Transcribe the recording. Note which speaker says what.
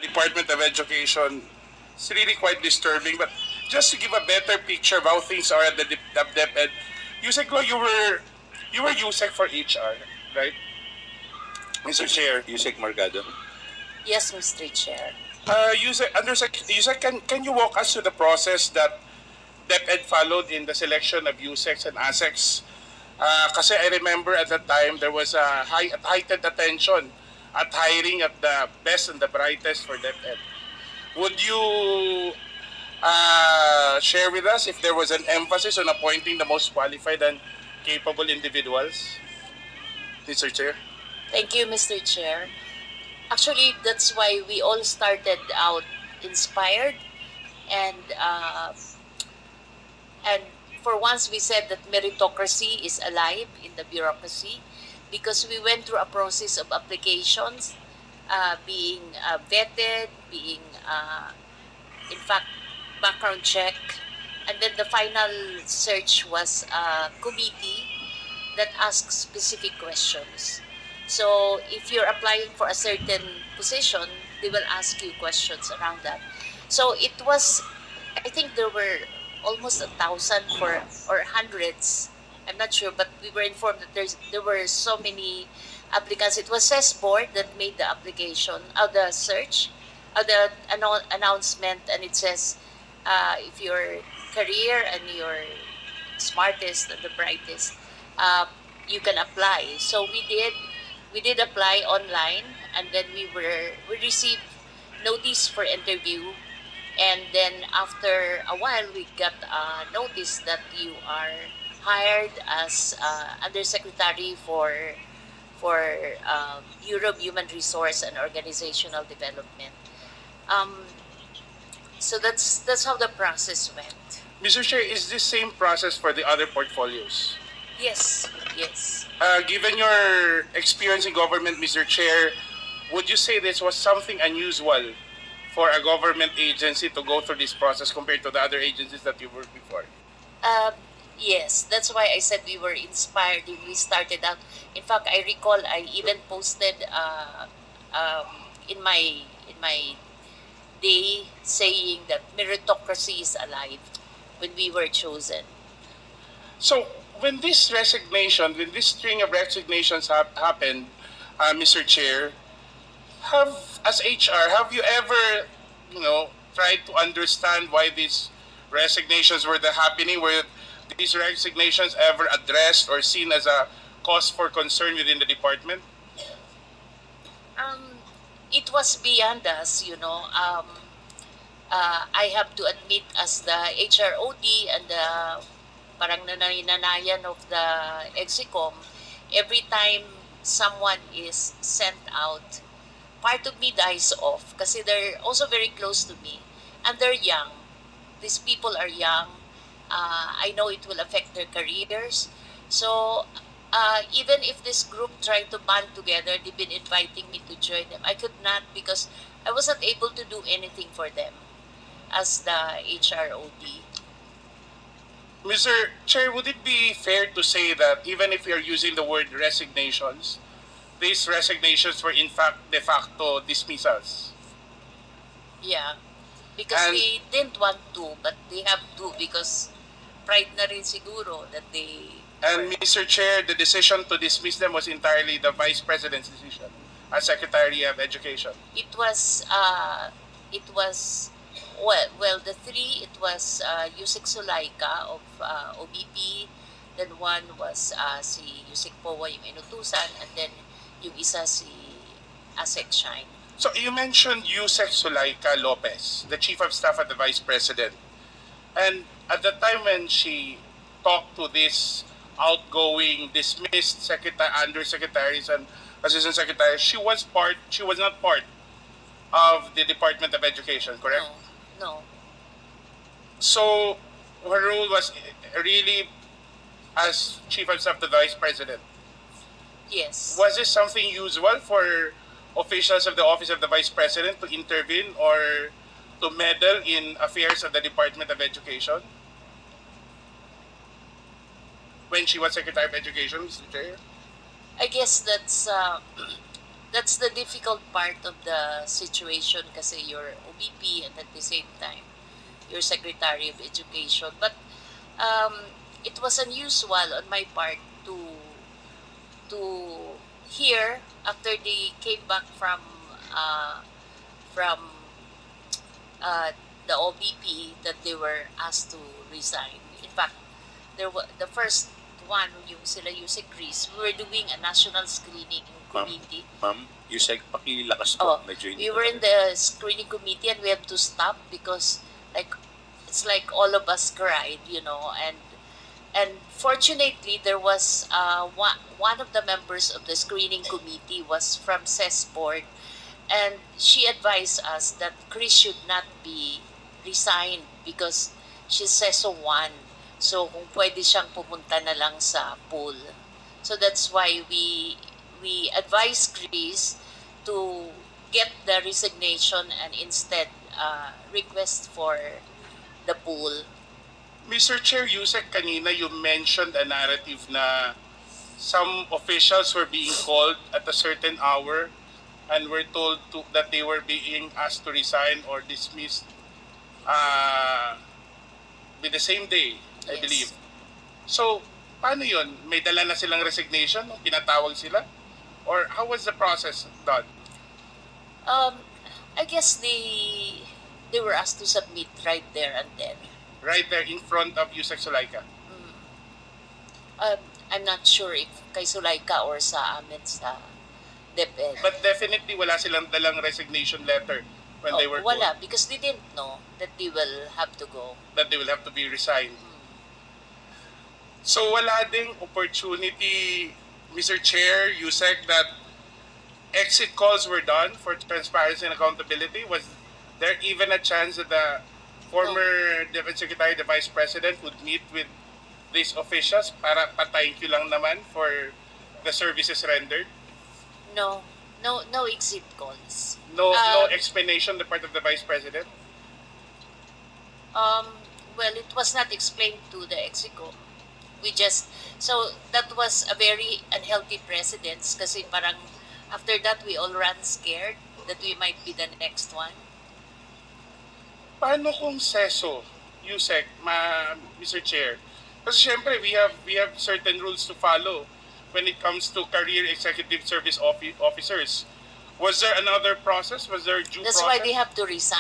Speaker 1: Department of Education is really quite disturbing. But just to give a better picture of how things are at the DepEd, Yusek Lo, you were Yusek for HR, right? Mr. Chair.
Speaker 2: Yusek Margado.
Speaker 3: Yes, Mr. Chair.
Speaker 1: Yusek, can you walk us through the process that DepEd followed in the selection of USECs and ASECs? Kasi I remember at that time there was a heightened attention at hiring of the best and the brightest for DepEd. Would you share with us if there was an emphasis on appointing the most qualified and capable individuals? Mr. Chair.
Speaker 3: Thank you, Mr. Chair. Actually, that's why we all started out inspired, and for once we said that meritocracy is alive in the bureaucracy, because we went through a process of applications, being vetted, being in fact background check, and then the final search was a committee that asks specific questions. So if you're applying for a certain position, they will ask you questions around that. So it was, I think there were almost 1,000 or hundreds. I'm not sure, but we were informed that there were so many applicants. It was CES board that made the application, the search, the announcement, and it says if your career and you're smartest and the brightest, you can apply. So we did apply online, and then we received notice for interview, and then after a while we got a notice that you are hired as undersecretary for Bureau of Human Resource and Organizational Development. So that's how the process went.
Speaker 1: Mr. Chair, is this same process for the other portfolios?
Speaker 3: Yes.
Speaker 1: Given your experience in government, Mr. Chair, would you say this was something unusual for a government agency to go through this process compared to the other agencies that you worked before?
Speaker 3: Yes, that's why I said we were inspired when we started out. In fact, I recall I even posted in my day saying that meritocracy is alive when we were chosen.
Speaker 1: So when this string of resignations happened, Mr. Chair, as HR, have you ever, tried to understand why these resignations were happening? Were these resignations ever addressed or seen as a cause for concern within the department?
Speaker 3: It was beyond us, I have to admit, as the HROD and the parang nanay-nanayan of the Execom, every time someone is sent out, part of me dies off kasi they're also very close to me and they're young. These people are young. I know it will affect their careers. So even if this group tried to band together, they've been inviting me to join them. I could not, because I wasn't able to do anything for them as the HROD.
Speaker 1: Mr. Chair, would it be fair to say that even if you're using the word resignations, these resignations were in fact de facto dismissals?
Speaker 3: Yeah, because they didn't want to, but they have to because pride na rin siguro that they...
Speaker 1: And Mr. Chair, the decision to dismiss them was entirely the Vice President's decision as Secretary of Education.
Speaker 3: It was the three, it was Yusek Sulaika of OBP, then one was si Yusek Powa yung inutusan, and then yung isa si Asek Shine.
Speaker 1: So you mentioned Yusek Sulaika Lopez, the Chief of Staff at the Vice President. And at the time when she talked to this outgoing, dismissed undersecretaries and assistant secretaries, she was not part of the Department of Education, correct?
Speaker 3: No.
Speaker 1: So her role was really as Chief of Staff to the Vice President.
Speaker 3: Yes.
Speaker 1: Was this something usual for officials of the Office of the Vice President to intervene or to meddle in affairs of the Department of Education when she was Secretary of Education, Mr. Chair?
Speaker 3: I guess that's That's the difficult part of the situation kasi you're OBP and at the same time you're Secretary of Education. But it was unusual on my part to hear after they came back from the OBP that they were asked to resign. In fact, the first one, yung sila Yusek Chris, we were doing a national screening committee.
Speaker 2: Ma'am, Yusek, pakilakas po.
Speaker 3: Oh,
Speaker 2: Medyo
Speaker 3: we were in the screening committee and we had to stop because like it's like all of us cried, and fortunately there was one of the members of the screening committee was from CES board, and she advised us that Chris should not be resigned because she's CESO 1. So kung pwede siyang pumunta na lang sa pool. So that's why we advised Chris to get the resignation and instead request for the pool.
Speaker 1: Mr. Chair, Yusek, kanina you mentioned a narrative na some officials were being called at a certain hour and were told that they were being asked to resign or dismissed with the same day, I
Speaker 3: Yes.
Speaker 1: believe. So, paano yun? May dala na silang resignation nung pinatawag sila? Or how was the process done?
Speaker 3: I guess they were asked to submit right there and then.
Speaker 1: Right there in front of Yusek Sulaika.
Speaker 3: I'm not sure if kay Sulaika or sa amin sa Dept.
Speaker 1: But definitely wala silang dalang resignation letter when they were
Speaker 3: wala,
Speaker 1: told
Speaker 3: because they didn't know that they will have to go.
Speaker 1: that they will have to be resigned. So wala ding opportunity, Mr. Chair, Yusek, that exit calls were done for transparency and accountability? Was there even a chance that the former Deputy Secretary, the Vice President, would meet with these officials para pa-thank you lang naman for the services rendered?
Speaker 3: No exit calls.
Speaker 1: No explanation on the part of the Vice President?
Speaker 3: Well, it was not explained to the execo. So that was a very unhealthy precedence kasi parang after that we all ran scared that we might be the next one.
Speaker 1: Paano kung seso, Yusek, Mr. Chair? Kasi syempre, we have certain rules to follow when it comes to career executive service officers. Was there another process? Was there due
Speaker 3: That's
Speaker 1: process?
Speaker 3: why they have to resign.